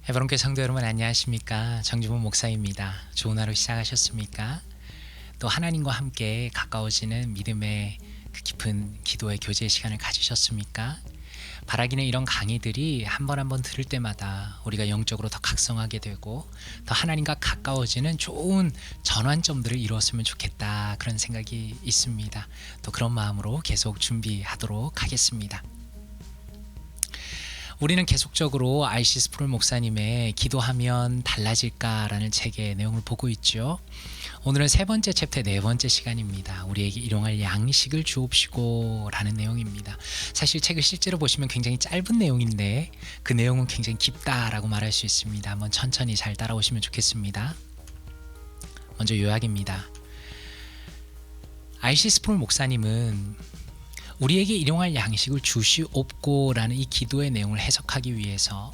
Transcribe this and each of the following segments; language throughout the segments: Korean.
해바론교회 성도 여러분 안녕하십니까? 정주문 목사입니다. 좋은 하루 시작하셨습니까? 또 하나님과 함께 가까워지는 믿음의 그 깊은 기도의 교제의 시간을 가지셨습니까? 바라기는 이런 강의들이 한 번 한 번 들을 때마다 우리가 영적으로 더 각성하게 되고 더 하나님과 가까워지는 좋은 전환점들을 이루었으면 좋겠다, 그런 생각이 있습니다. 또 그런 마음으로 계속 준비하도록 하겠습니다. 우리는 계속적으로 R.C. 스프롤 목사님의 기도하면 달라질까라는 책의 내용을 보고 있죠. 오늘은 세 번째 챕터의 네 번째 시간입니다. 우리에게 일용할 양식을 주옵시고 라는 내용입니다. 사실 책을 실제로 보시면 굉장히 짧은 내용인데 그 내용은 굉장히 깊다라고 말할 수 있습니다. 한번 천천히 잘 따라오시면 좋겠습니다. 먼저 요약입니다. R.C. 스프롤 목사님은 우리에게 일용할 양식을 주시옵고라는 이 기도의 내용을 해석하기 위해서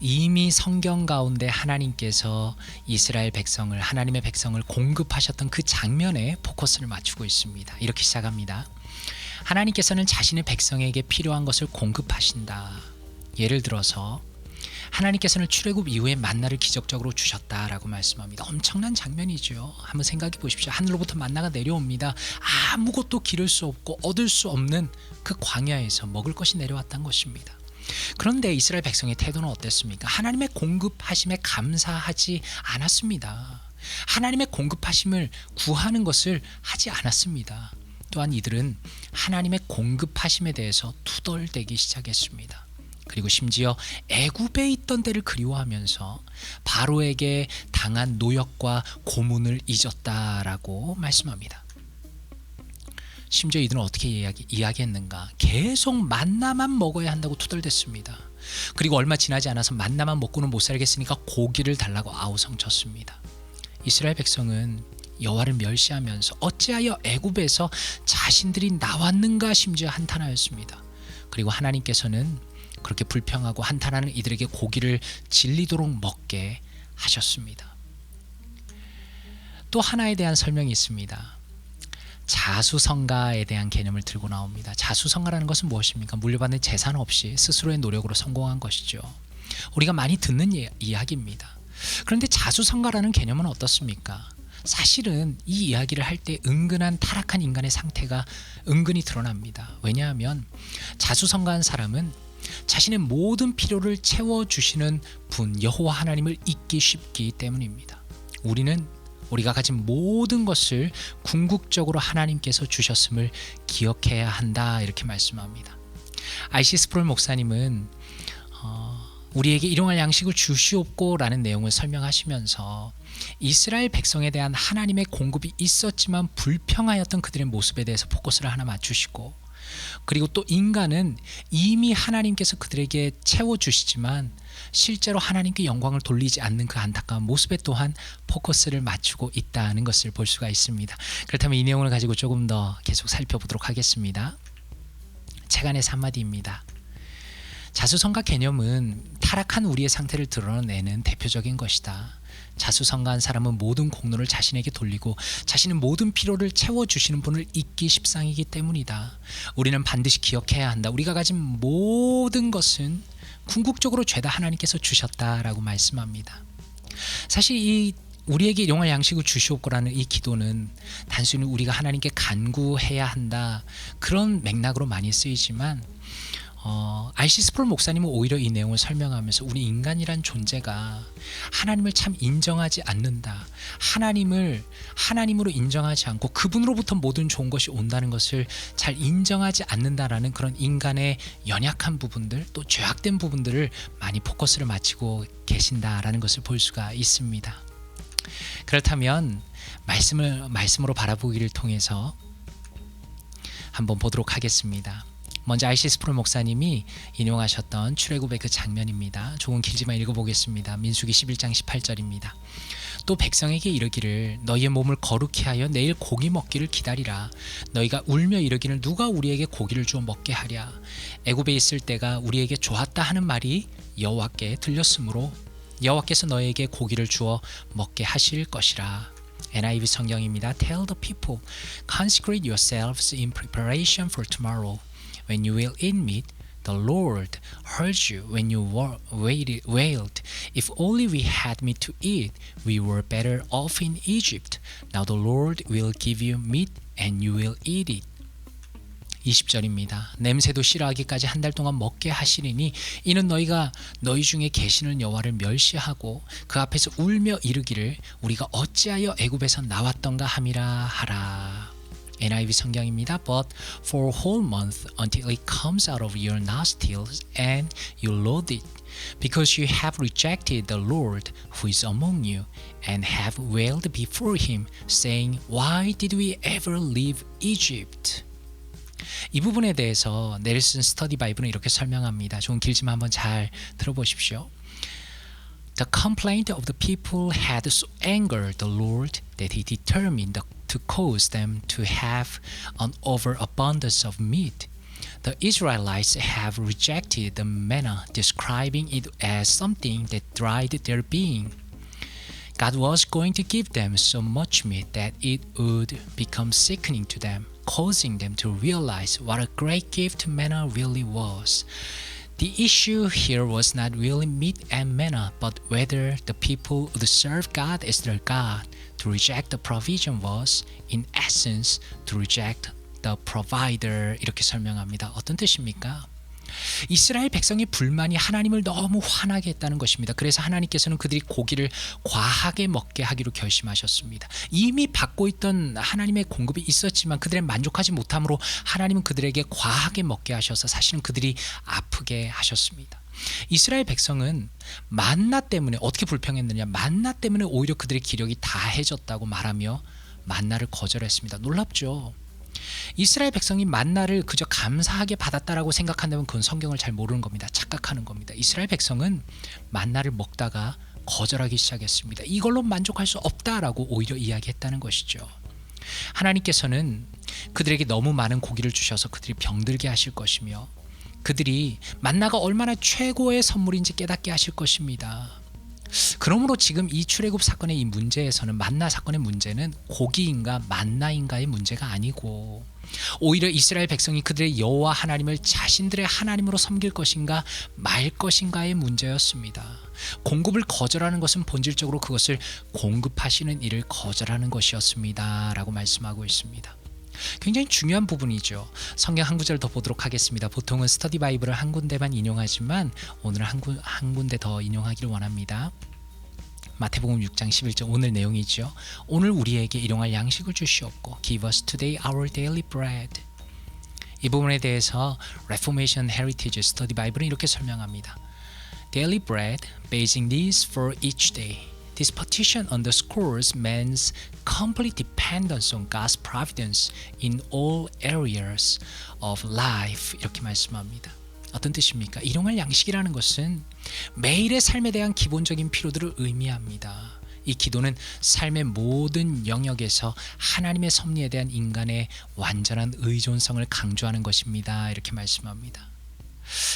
이미 성경 가운데 하나님께서 이스라엘 백성을, 하나님의 백성을 공급하셨던 그 장면에 포커스를 맞추고 있습니다. 이렇게 시작합니다. 하나님께서는 자신의 백성에게 필요한 것을 공급하신다. 예를 들어서 하나님께서는 출애굽 이후에 만나를 기적적으로 주셨다라고 말씀합니다. 엄청난 장면이죠. 한번 생각해 보십시오. 하늘로부터 만나가 내려옵니다. 아무것도 기를 수 없고 얻을 수 없는 그 광야에서 먹을 것이 내려왔다는 것입니다. 그런데 이스라엘 백성의 태도는 어땠습니까? 하나님의 공급하심에 감사하지 않았습니다. 하나님의 공급하심을 구하는 것을 하지 않았습니다. 또한 이들은 하나님의 공급하심에 대해서 투덜대기 시작했습니다. 그리고 심지어 애굽에 있던 때를 그리워하면서 바로에게 당한 노역과 고문을 잊었다라고 말씀합니다. 심지어 이들은 어떻게 이야기했는가? 계속 만나만 먹어야 한다고 투덜댔습니다. 그리고 얼마 지나지 않아서 만나만 먹고는 못 살겠으니까 고기를 달라고 아우성쳤습니다. 이스라엘 백성은 여호와를 멸시하면서 어찌하여 애굽에서 자신들이 나왔는가 심지어 한탄하였습니다. 그리고 하나님께서는 그렇게 불평하고 한탄하는 이들에게 고기를 질리도록 먹게 하셨습니다. 또 하나에 대한 설명이 있습니다. 자수성가에 대한 개념을 들고 나옵니다. 자수성가라는 것은 무엇입니까? 물려받는 재산 없이 스스로의 노력으로 성공한 것이죠. 우리가 많이 듣는 이야기입니다. 그런데 자수성가라는 개념은 어떻습니까? 사실은 이 이야기를 할 때 은근한 타락한 인간의 상태가 은근히 드러납니다. 왜냐하면 자수성가한 사람은 자신의 모든 필요를 채워주시는 분 여호와 하나님을 잊기 쉽기 때문입니다. 우리가 가진 모든 것을 궁극적으로 하나님께서 주셨음을 기억해야 한다, 이렇게 말씀합니다. R.C. 스프롤 목사님은 우리에게 일용할 양식을 주시옵고 라는 내용을 설명하시면서 이스라엘 백성에 대한 하나님의 공급이 있었지만 불평하였던 그들의 모습에 대해서 포커스를 하나 맞추시고, 그리고 또 인간은 이미 하나님께서 그들에게 채워주시지만 실제로 하나님께 영광을 돌리지 않는 그 안타까운 모습에 또한 포커스를 맞추고 있다는 것을 볼 수가 있습니다. 그렇다면 이 내용을 가지고 조금 더 계속 살펴보도록 하겠습니다. 책 안에서 한마디입니다. 자수성가 개념은 타락한 우리의 상태를 드러내는 대표적인 것이다. 자수성가한 사람은 모든 공로를 자신에게 돌리고 자신의 모든 필요를 채워주시는 분을 잊기 십상이기 때문이다. 우리는 반드시 기억해야 한다. 우리가 가진 모든 것은 궁극적으로 죄다 하나님께서 주셨다라고 말씀합니다. 사실 우리에게 일용할 양식을 주시옵고라는 이 기도는 단순히 우리가 하나님께 간구해야 한다, 그런 맥락으로 많이 쓰이지만 R.C. 스프롤 목사님은 오히려 이 내용을 설명하면서 우리 인간이란 존재가 하나님을 참 인정하지 않는다, 하나님으로 인정하지 않고 그분으로부터 모든 좋은 것이 온다는 것을 잘 인정하지 않는다라는 그런 인간의 연약한 부분들, 또 죄악된 부분들을 많이 포커스를 맞추고 계신다라는 것을 볼 수가 있습니다. 그렇다면 말씀으로 바라보기를 통해서 한번 보도록 하겠습니다. 먼저 R.C. 스프롤 목사님이 인용하셨던 출애굽의 그 장면입니다. 조금 길지만 읽어보겠습니다. 민수기 11장 18절입니다. 또 백성에게 이르기를 너희의 몸을 거룩히 하여 내일 고기 먹기를 기다리라. 너희가 울며 이르기를 누가 우리에게 고기를 주어 먹게 하랴. 애굽에 있을 때가 우리에게 좋았다 하는 말이 여호와께 들렸으므로 여호와께서 너희에게 고기를 주어 먹게 하실 것이라. NIV 성경입니다. Tell the people, consecrate yourselves in preparation for tomorrow. When you will eat meat, The Lord heard you when you wailed. If only we had meat to eat, we were better off in Egypt. Now the Lord will give you meat and you will eat it. 20절입니다. 냄새도 싫어하기까지 한 달 동안 먹게 하시리니 이는 너희가 너희 중에 계시는 여호와를 멸시하고 그 앞에서 울며 이르기를 우리가 어찌하여 애굽에서 나왔던가 함이라 하라. NIV 성경입니다. But for a whole month until it comes out of your nostrils and you loathe it, because you have rejected the Lord who is among you, and have wailed before him, saying, Why did we ever leave Egypt? 이 부분에 대해서 넬슨 스터디 바이블은 이렇게 설명합니다. 좀 길지만 한번 잘 들어보십시오. The complaint of the people had so angered the Lord that he determined to cause them to have an overabundance of meat. The Israelites have rejected the manna, describing it as something that dried their being. God was going to give them so much meat that it would become sickening to them, causing them to realize what a great gift manna really was. The issue here was not really meat and manna, but whether the people would serve God as their God. To reject the provision was, in essence, to reject the provider. 이렇게 설명합니다. 어떤 뜻입니까? 이스라엘 백성의 불만이 하나님을 너무 화나게 했다는 것입니다. 그래서 하나님께서는 그들이 고기를 과하게 먹게 하기로 결심하셨습니다. 이미 받고 있던 하나님의 공급이 있었지만 그들의 만족하지 못함으로 하나님은 그들에게 과하게 먹게 하셔서 사실은 그들이 아프게 하셨습니다. 이스라엘 백성은 만나 때문에 어떻게 불평했느냐? 만나 때문에 오히려 그들의 기력이 다해졌다고 말하며 만나를 거절했습니다. 놀랍죠? 이스라엘 백성이 만나를 그저 감사하게 받았다라고 생각한다면 그건 성경을 잘 모르는 겁니다. 착각하는 겁니다. 이스라엘 백성은 만나를 먹다가 거절하기 시작했습니다. 이걸로 만족할 수 없다라고 오히려 이야기했다는 것이죠. 하나님께서는 그들에게 너무 많은 고기를 주셔서 그들이 병들게 하실 것이며 그들이 만나가 얼마나 최고의 선물인지 깨닫게 하실 것입니다. 그러므로 지금 이 출애굽 사건의 이 문제에서는 만나 사건의 문제는 고기인가 만나인가의 문제가 아니고 오히려 이스라엘 백성이 그들의 여호와 하나님을 자신들의 하나님으로 섬길 것인가 말 것인가의 문제였습니다. 공급을 거절하는 것은 본질적으로 그것을 공급하시는 이를 거절하는 것이었습니다. 라고 말씀하고 있습니다. 굉장히 중요한 부분이죠. 성경 한 구절 더 보도록 하겠습니다. 보통은 스터디 바이블을 한 군데만 인용하지만 오늘은 한 군데 더 인용하기를 원합니다. 마태복음 6장 11절 오늘 내용이죠. 오늘 우리에게 일용할 양식을 주시옵고 Give us today our daily bread. 이 부분에 대해서 Reformation Heritage Study 바이블은 이렇게 설명합니다. Daily bread, basic needs for each day. This petition underscores man's complete dependence on God's providence in all areas of life. 이렇게 말씀합니다. 어떤 뜻입니까? 일용할 양식이라는 것은 매일의 삶에 대한 기본적인 필요들을 의미합니다. 이 기도는 삶의 모든 영역에서 하나님의 섭리에 대한 인간의 완전한 의존성을 강조하는 것입니다. 이렇게 말씀합니다.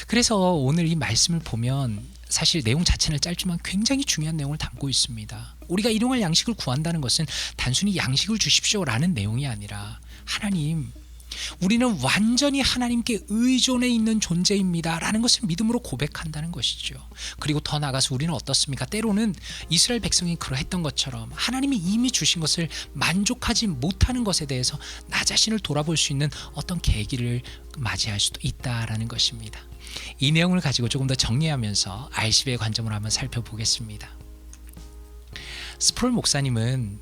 그래서 오늘 이 말씀을 보면 사실 내용 자체는 짧지만 굉장히 중요한 내용을 담고 있습니다. 우리가 일용할 양식을 구한다는 것은 단순히 양식을 주십시오라는 내용이 아니라 하나님, 우리는 완전히 하나님께 의존해 있는 존재입니다 라는 것을 믿음으로 고백한다는 것이죠. 그리고 더 나아가서 우리는 어떻습니까? 때로는 이스라엘 백성이 그러했던 것처럼 하나님이 이미 주신 것을 만족하지 못하는 것에 대해서 나 자신을 돌아볼 수 있는 어떤 계기를 맞이할 수도 있다라는 것입니다. 이 내용을 가지고 조금 더 정리하면서 RCB의 관점으로 한번 살펴보겠습니다. 스프롤 목사님은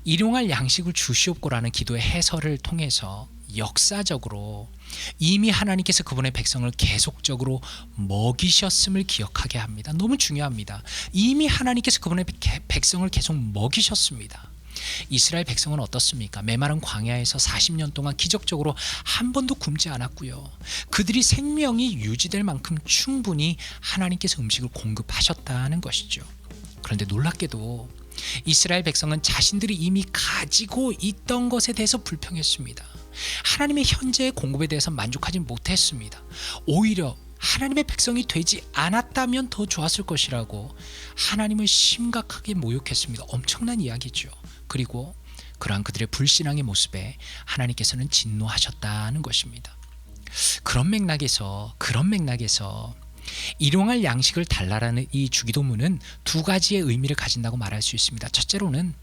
일용할 양식을 주시옵고라는 기도의 해설을 통해서 역사적으로 이미 하나님께서 그분의 백성을 계속적으로 먹이셨음을 기억하게 합니다. 너무 중요합니다. 이미 하나님께서 그분의 백성을 계속 먹이셨습니다. 이스라엘 백성은 어떻습니까? 메마른 광야에서 40년 동안 기적적으로 한 번도 굶지 않았고요. 그들이 생명이 유지될 만큼 충분히 하나님께서 음식을 공급하셨다는 것이죠. 그런데 놀랍게도 이스라엘 백성은 자신들이 이미 가지고 있던 것에 대해서 불평했습니다. 하나님의 현재의 공급에 대해서 만족하지 못했습니다. 오히려 하나님의 백성이 되지 않았다면 더 좋았을 것이라고 하나님을 심각하게 모욕했습니다. 엄청난 이야기죠. 그리고 그러한 그들의 불신앙의 모습에 하나님께서는 진노하셨다는 것입니다. 그런 맥락에서 일용할 양식을 달라라는 이 주기도문은 두 가지의 의미를 가진다고 말할 수 있습니다. 첫째로는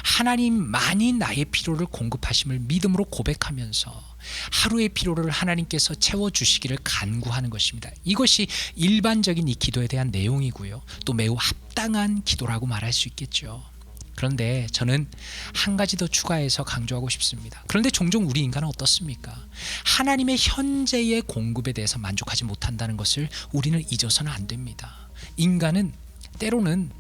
하나님만이 나의 필요를 공급하심을 믿음으로 고백하면서 하루의 필요를 하나님께서 채워주시기를 간구하는 것입니다. 이것이 일반적인 이 기도에 대한 내용이고요, 또 매우 합당한 기도라고 말할 수 있겠죠. 그런데 저는 한 가지 더 추가해서 강조하고 싶습니다. 그런데 종종 우리 인간은 어떻습니까? 하나님의 현재의 공급에 대해서 만족하지 못한다는 것을 우리는 잊어서는 안 됩니다. 인간은 때로는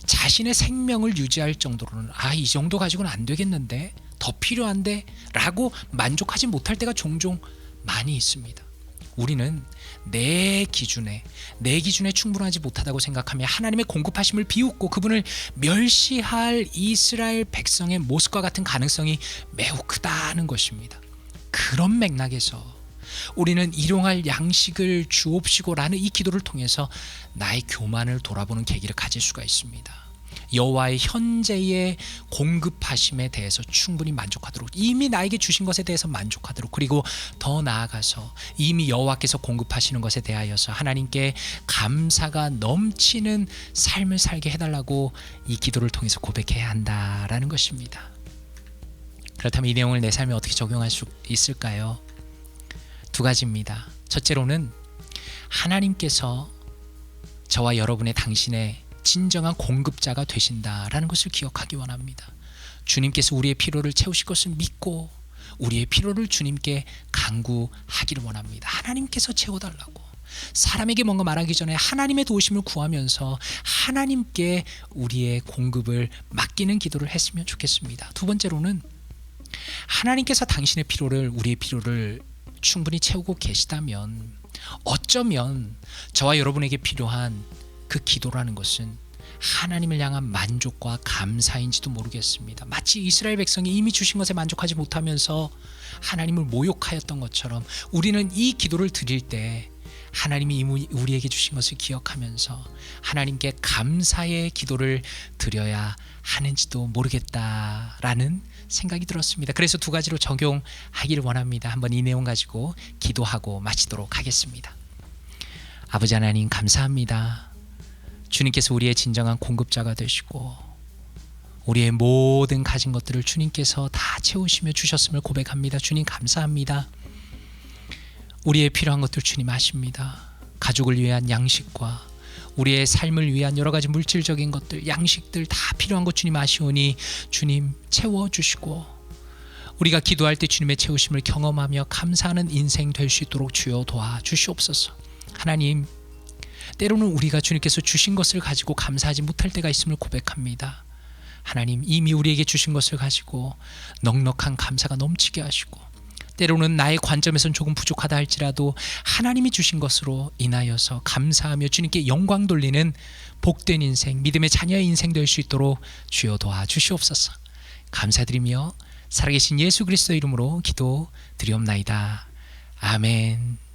자신의 생명을 유지할 정도로는 이 정도 가지고는 안 되겠는데, 더 필요한데 라고 만족하지 못할 때가 종종 많이 있습니다. 우리는 내 기준에 충분하지 못하다고 생각하며 하나님의 공급하심을 비웃고 그분을 멸시할 이스라엘 백성의 모습과 같은 가능성이 매우 크다는 것입니다. 그런 맥락에서 우리는 일용할 양식을 주옵시고 라는 이 기도를 통해서 나의 교만을 돌아보는 계기를 가질 수가 있습니다. 여호와의 현재의 공급하심에 대해서 충분히 만족하도록, 이미 나에게 주신 것에 대해서 만족하도록, 그리고 더 나아가서 이미 여호와께서 공급하시는 것에 대하여서 하나님께 감사가 넘치는 삶을 살게 해달라고 이 기도를 통해서 고백해야 한다라는 것입니다. 그렇다면 이 내용을 내 삶에 어떻게 적용할 수 있을까요? 두 가지입니다. 첫째로는 하나님께서 저와 여러분의 당신의 진정한 공급자가 되신다라는 것을 기억하기 원합니다. 주님께서 우리의 필요를 채우실 것을 믿고 우리의 필요를 주님께 간구하기를 원합니다. 하나님께서 채워달라고, 사람에게 뭔가 말하기 전에 하나님의 도우심을 구하면서 하나님께 우리의 공급을 맡기는 기도를 했으면 좋겠습니다. 두 번째로는 하나님께서 당신의 필요를, 우리의 필요를 충분히 채우고 계시다면 어쩌면 저와 여러분에게 필요한 그 기도라는 것은 하나님을 향한 만족과 감사인지도 모르겠습니다. 마치 이스라엘 백성이 이미 주신 것에 만족하지 못하면서 하나님을 모욕하였던 것처럼 우리는 이 기도를 드릴 때 하나님이 이미 우리에게 주신 것을 기억하면서 하나님께 감사의 기도를 드려야 하는지도 모르겠다라는 생각이 들었습니다. 그래서 두 가지로 적용하기를 원합니다. 한번 이 내용 가지고 기도하고 마치도록 하겠습니다. 아버지 하나님, 감사합니다. 주님께서 우리의 진정한 공급자가 되시고 우리의 모든 가진 것들을 주님께서 다 채우시며 주셨음을 고백합니다. 주님 감사합니다. 우리의 필요한 것들 주님 아십니다. 가족을 위한 양식과 우리의 삶을 위한 여러 가지 물질적인 것들, 양식들 다 필요한 것 주님 아시오니 주님 채워주시고 우리가 기도할 때 주님의 채우심을 경험하며 감사하는 인생 될 수 있도록 주여 도와주시옵소서. 하나님, 때로는 우리가 주님께서 주신 것을 가지고 감사하지 못할 때가 있음을 고백합니다. 하나님, 이미 우리에게 주신 것을 가지고 넉넉한 감사가 넘치게 하시고 때로는 나의 관점에선 조금 부족하다 할지라도 하나님이 주신 것으로 인하여서 감사하며 주님께 영광 돌리는 복된 인생, 믿음의 자녀의 인생 될 수 있도록 주여 도와주시옵소서. 감사드리며 살아계신 예수 그리스도 이름으로 기도드리옵나이다. 아멘.